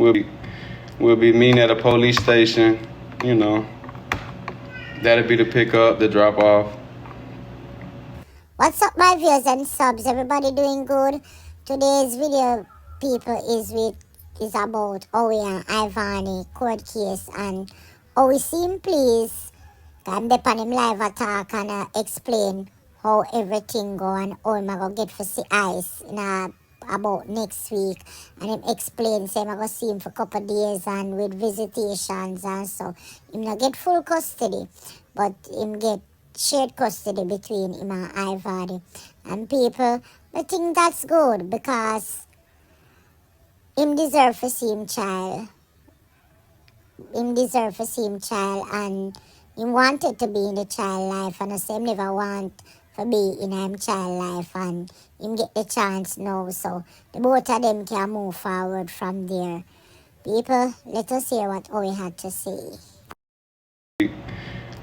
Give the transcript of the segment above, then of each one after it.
We'll be we'll be meeting at a police station. You know, that'll be the pickup, the drop off. What's up, my viewers and subs? Everybody doing good? Today's video, people, is about Howie and Ivani court case, and Howie seem pleased. I'm there on him live attack and explain how everything go and how him go get for see ice in about next week, and him explain say I go see him for a couple of days and with visitations, and so him not get full custody, but him get shared custody between him and Ivani. And people, I think that's good because him deserve to see him child. Him deserve to see him child, and he wanted to be in the child life, and I say him never want to be in him child life, and him get the chance now, so the both of them can move forward from there. People, let us hear what Howie had to say.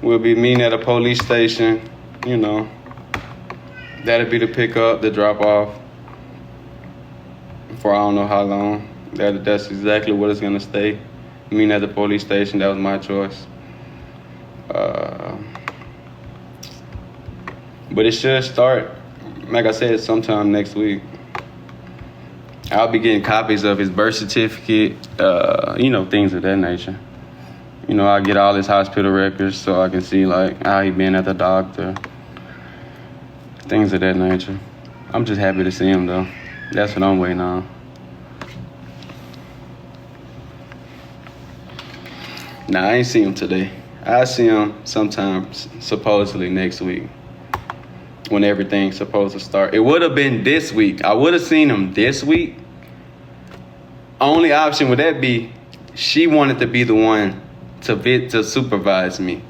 We'll be meeting at a police station. You know, that'll be the pickup, the drop off. For I don't know how long. That's exactly what it's gonna stay. Meeting at the police station. That was my choice. But it should start, like I said, sometime next week. I'll be getting copies of his birth certificate, things of that nature. I'll get all his hospital records so I can see, like, how he been at the doctor, things of that nature. I'm just happy to see him, though. That's what I'm waiting on. Nah, I ain't seen him today. I'll see him sometime, supposedly next week, when everything's supposed to start. It would have been this week. I would have seen him this week. Only option would that be, she wanted to be the one to supervise me.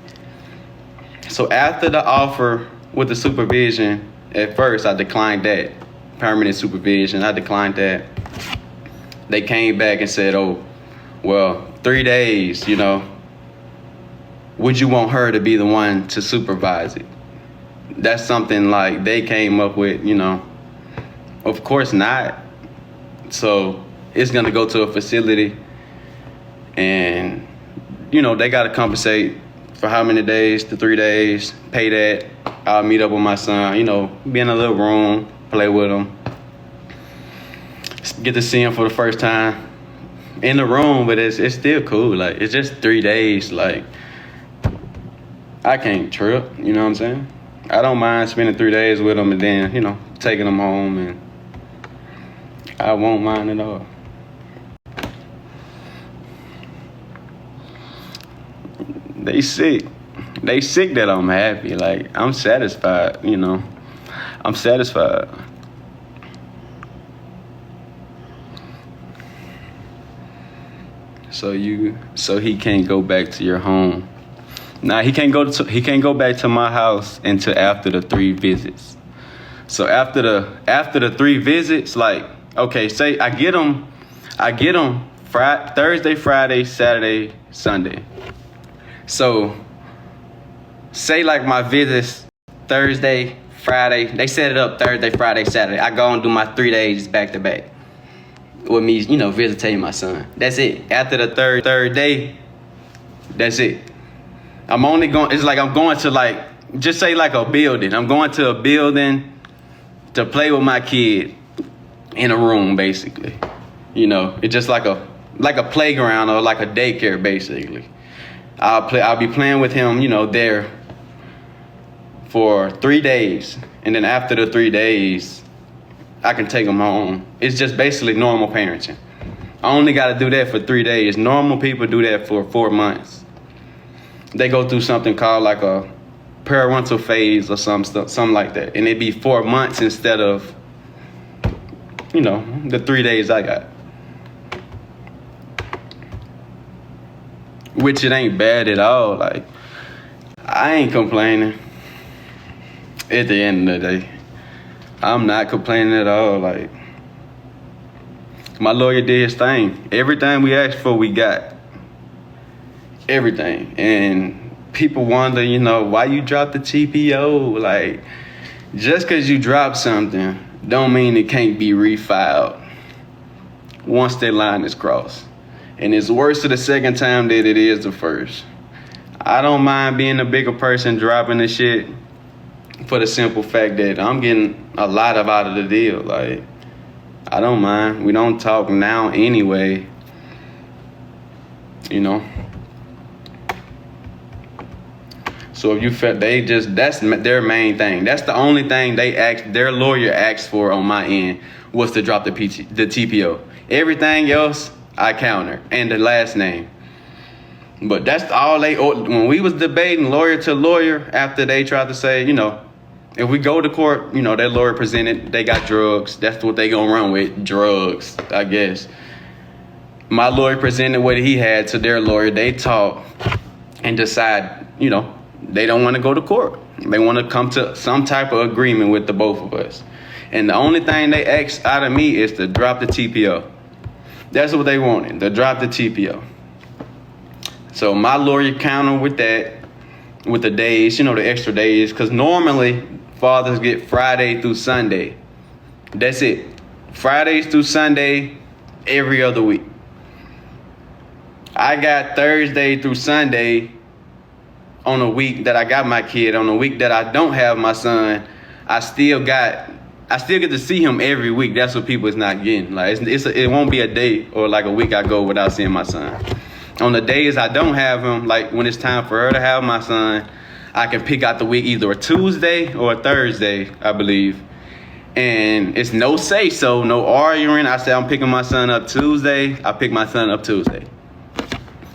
So after the offer with the supervision, at first I declined that. Permanent supervision, I declined that. They came back and said, oh, well, 3 days, would you want her to be the one to supervise it? That's something like they came up with, Of course not. So it's gonna go to a facility, and they gotta compensate for how many days, the 3 days, pay that. I'll meet up with my son, be in a little room, play with him. Get to see him for the first time in the room, but it's still cool. Like, it's just 3 days. Like, I can't trip, you know what I'm saying? I don't mind spending 3 days with him and then, taking him home, and I won't mind at all. They sick. They sick that I'm happy. Like, I'm satisfied, I'm satisfied. So he can't go back to your home. Nah, he can't go back to my house until after the 3 visits. So after the 3 visits, like, okay, say I get him Thursday, Friday, Saturday, Sunday. So say like my visits Thursday, Friday, they set it up Thursday, Friday, Saturday. I go and do my 3 days back to back with me, visiting my son. That's it. After the third day, that's it. It's like I'm going to, like, just say like a building. I'm going to a building to play with my kid in a room, basically. It's just like a playground or like a daycare, basically. I'll be playing with him, there for 3 days. And then after the 3 days, I can take him home. It's just basically normal parenting. I only got to do that for 3 days. Normal people do that for 4 months. They go through something called like a parental phase or something like that. And it'd be 4 months instead of, the 3 days I got. Which it ain't bad at all. Like, I ain't complaining. At the end of the day, I'm not complaining at all. Like, my lawyer did his thing. Everything we asked for, we got. Everything. And people wonder, why you dropped the TPO? Like, just because you drop something don't mean it can't be refiled once that line is crossed. And it's worse the second time than it is the first. I don't mind being a bigger person dropping the shit for the simple fact that I'm getting a lot out of the deal. Like, I don't mind. We don't talk now anyway. You know? So if you felt that's their main thing. That's the only thing their lawyer asked for on my end was to drop the TPO. Everything else, I counter, and the last name. But that's all when we was debating lawyer to lawyer, after they tried to say, you know, if we go to court, you know, that lawyer presented, they got drugs. That's what they gonna run with, drugs, I guess. My lawyer presented what he had to their lawyer. They talk and decide, you know, they don't want to go to court. They want to come to some type of agreement with the both of us. And the only thing they asked out of me is to drop the TPO. That's what they wanted, to drop the TPO. So my lawyer countered with that, with the days, you know, the extra days, because normally fathers get Friday through Sunday. That's it. Fridays through Sunday, every other week. I got Thursday through Sunday on a week that I got my kid. On a week that I don't have my son, I still get to see him every week. That's what people is not getting. Like it won't be a day or like a week I go without seeing my son. On the days I don't have him, like when it's time for her to have my son, I can pick out the week either a Tuesday or a Thursday, I believe. And it's no say so, no arguing. I say I'm picking my son up Tuesday. I pick my son up Tuesday.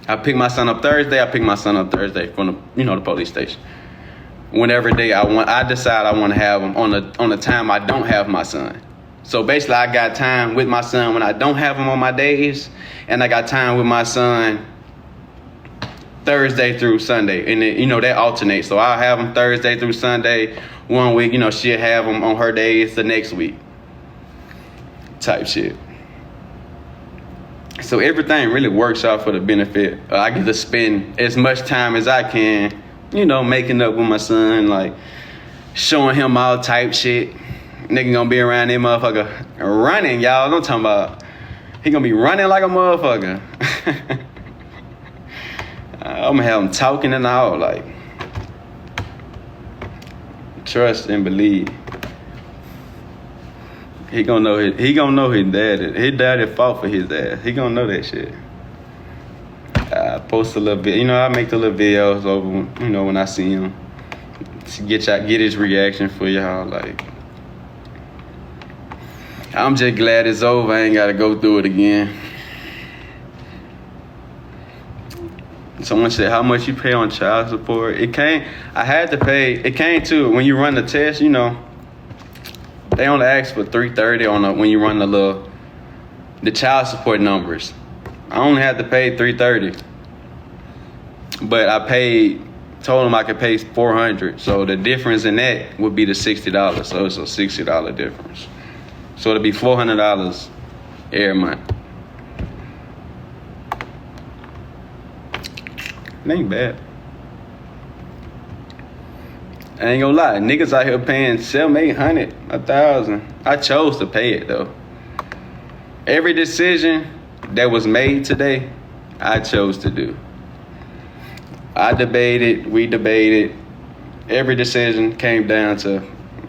I pick my son up Thursday. I pick my son up Thursday from the police station. Whenever day I decide I want to have him on the time I don't have my son. So basically, I got time with my son when I don't have him on my days, and I got time with my son Thursday through Sunday, and then, that alternates. So I'll have him Thursday through Sunday one week. She'll have him on her days the next week. Type shit. So everything really works out for the benefit. I get to spend as much time as I can, making up with my son, like showing him all type shit. Nigga gonna be around that motherfucker running, y'all. I'm talking about he gonna be running like a motherfucker. I'm gonna have him talking and all, like trust and believe. He gonna know his dad. His daddy fought for his ass. He gonna know that shit. I post a little bit, I make the little videos over, when I see him to get his reaction for y'all. Like, I'm just glad it's over. I ain't gotta go through it again. Someone said, how much you pay on child support? I had to pay. It came to when you run the test, they only ask for $330 when you run the child support numbers. I only had to pay $330, but I told them I could pay $400. So the difference in that would be the $60. So it's a $60 difference. So it'll be $400 every month. It ain't bad. I ain't gonna lie, niggas out here paying $700, $800, $1,000. I chose to pay it though. Every decision that was made today, I chose to do. We debated. Every decision came down to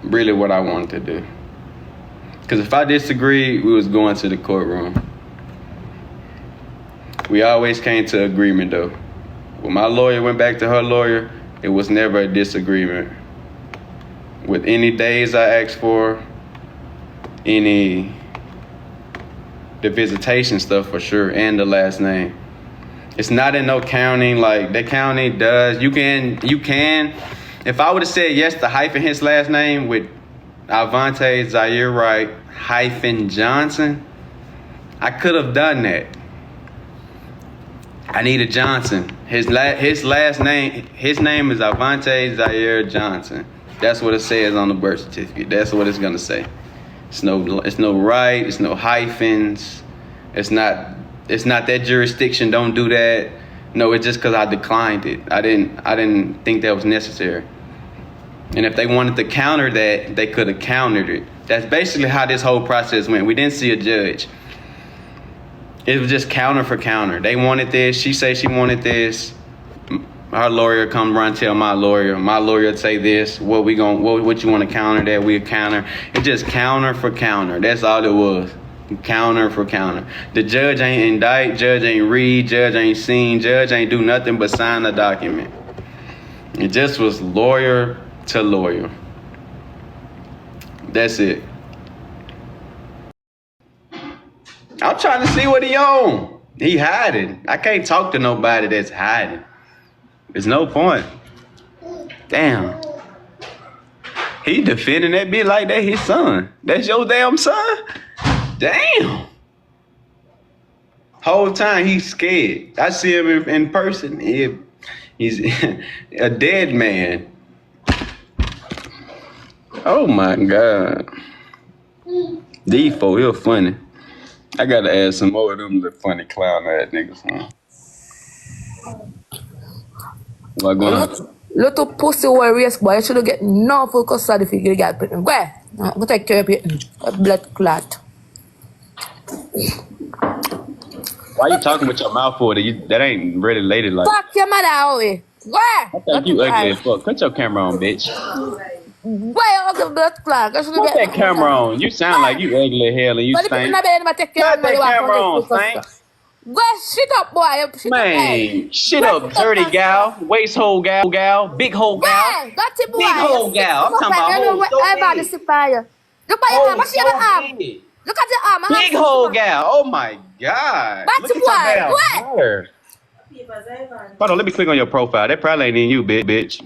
really what I wanted to do. Because if I disagreed, we was going to the courtroom. We always came to agreement though. When my lawyer went back to her lawyer, it was never a disagreement. With any days I asked for, the visitation stuff for sure, and the last name. It's not in no counting like the county does. You can, if I would have said yes to hyphen his last name with Avante Zaire Wright hyphen Johnson, I could have done that. I needed Johnson. His last name, his name is Avante Zaire Johnson. That's what it says on the birth certificate. That's what it's gonna say. It's no right. It's no hyphens. It's not that jurisdiction. Don't do that. No, it's just because I declined it. I didn't think that was necessary. And if they wanted to counter that, they could have countered it. That's basically how this whole process went. We didn't see a judge. It was just counter for counter. They wanted this. She say she wanted this. Her lawyer come run tell my lawyer. My lawyer say this. What you want to counter that? We counter. It just counter for counter. That's all it was. Counter for counter. The judge ain't indict. Judge ain't read. Judge ain't seen. Judge ain't do nothing but sign the document. It just was lawyer to lawyer. That's it. I'm trying to see what he on. He hiding. I can't talk to nobody that's hiding. There's no point. Damn. He defending that bitch like that his son. That's your damn son? Damn. Whole time he's scared. I see him in person. He's a dead man. Oh my God. These four, you're funny. I gotta add some more of them little funny clown ass niggas, huh? What going on? Little pussy warriors, boy. You should get no full custody if you get pregnant. Go take care of your blood clot. Why you talking with your mouth for it? That ain't really ladylike. Fuck your mother, Howie. Go I think you ugly as fuck. Cut your camera on, bitch. Why you ugly blood clot? Put that camera on. You sound like you ugly as hell and you stink. Cut that camera on, stink. Go shit up, boy. Shit Man, shit up, dirty gal, waist hole gal, big hole gal, that's it, boy. big hole gal. I'm talking about hole so big. Look at your arm. Hole so big. Look at your arm. Big hole gal. Oh my God. That's Look at your damn hair. Hold on, let me click on your profile. That probably ain't in you, bitch.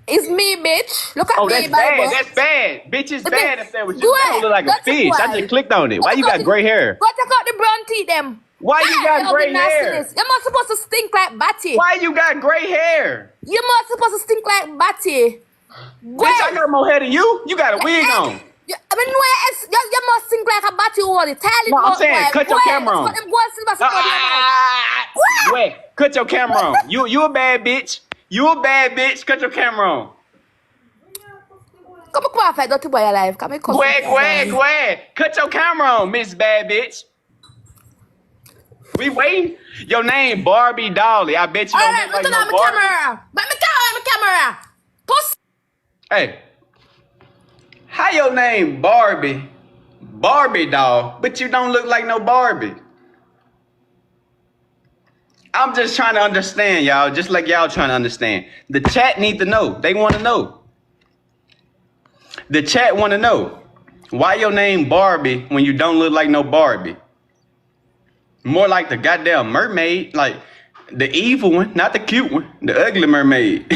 It's me, bitch. Look at Oh, me, that's bad. That's bad. Bitch, it's bad if that was you. Go You don't look like a That's fish. why. I just clicked on it. Why you got gray hair? Go take out the brown teeth, them. Why you got gray hair? You're not supposed to stink like Batty. Why you got gray hair? You're not supposed to stink like Batty. Bitch, I got more hair than you. You got a wig on. You must stink like a Batty all the time. No, I'm saying, cut your camera on. Wait, cut your camera on. You a bad bitch. You a bad bitch. Cut your camera on. Come on, fight dirty boy alive. Come Gwag. Cut your camera on, Miss Bad Bitch. We waiting. Your name Barbie Dolly. I bet you don't look like no Barbie. Camera. Puss. Hey, how your name Barbie doll, but you don't look like no Barbie? I'm just trying to understand, y'all. Just like y'all trying to understand. The chat need to know. They want to know. The chat want to know. Why your name Barbie when you don't look like no Barbie? More like the goddamn mermaid. Like the evil one, not the cute one. The ugly mermaid.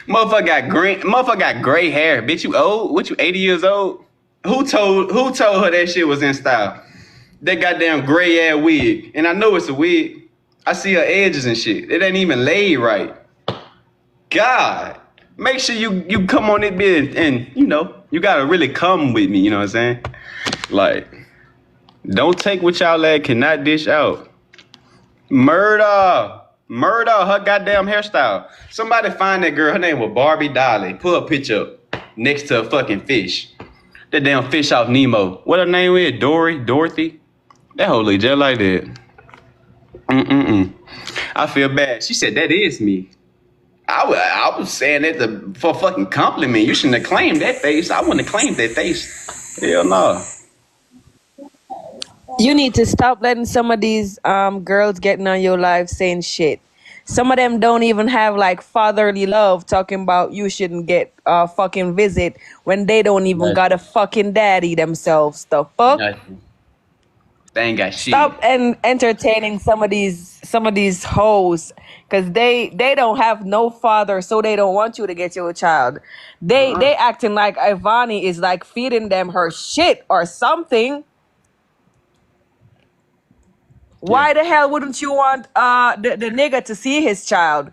Motherfucker got gray hair. Bitch, you old? What, you 80 years old? Who told her that shit was in style? That goddamn gray ass wig. And I know it's a wig. I see her edges and shit. It ain't even laid right. God. Make sure you come on it bit and you know, you gotta really come with me, you know what I'm saying? Like, don't take what y'all lad cannot dish out. Murder her goddamn hairstyle. Somebody find that girl, her name was Barbie Dolly. Put a picture up next to a fucking fish. That damn fish off Nemo. What her name is? Dorothy? That whole look just like that. I feel bad. She said that is me. I was saying that for fucking compliment. You shouldn't have claimed that face. I wouldn't have claimed that face. Hell no. You need to stop letting some of these girls getting on your live saying shit. Some of them don't even have like fatherly love talking about you shouldn't get a fucking visit when they don't even got a fucking daddy themselves. The fuck? They ain't got shit. Stop entertaining some of these hoes because they don't have no father, so they don't want you to get your child. They acting like Ivani is like feeding them her shit or something. Why the hell wouldn't you want the nigga to see his child?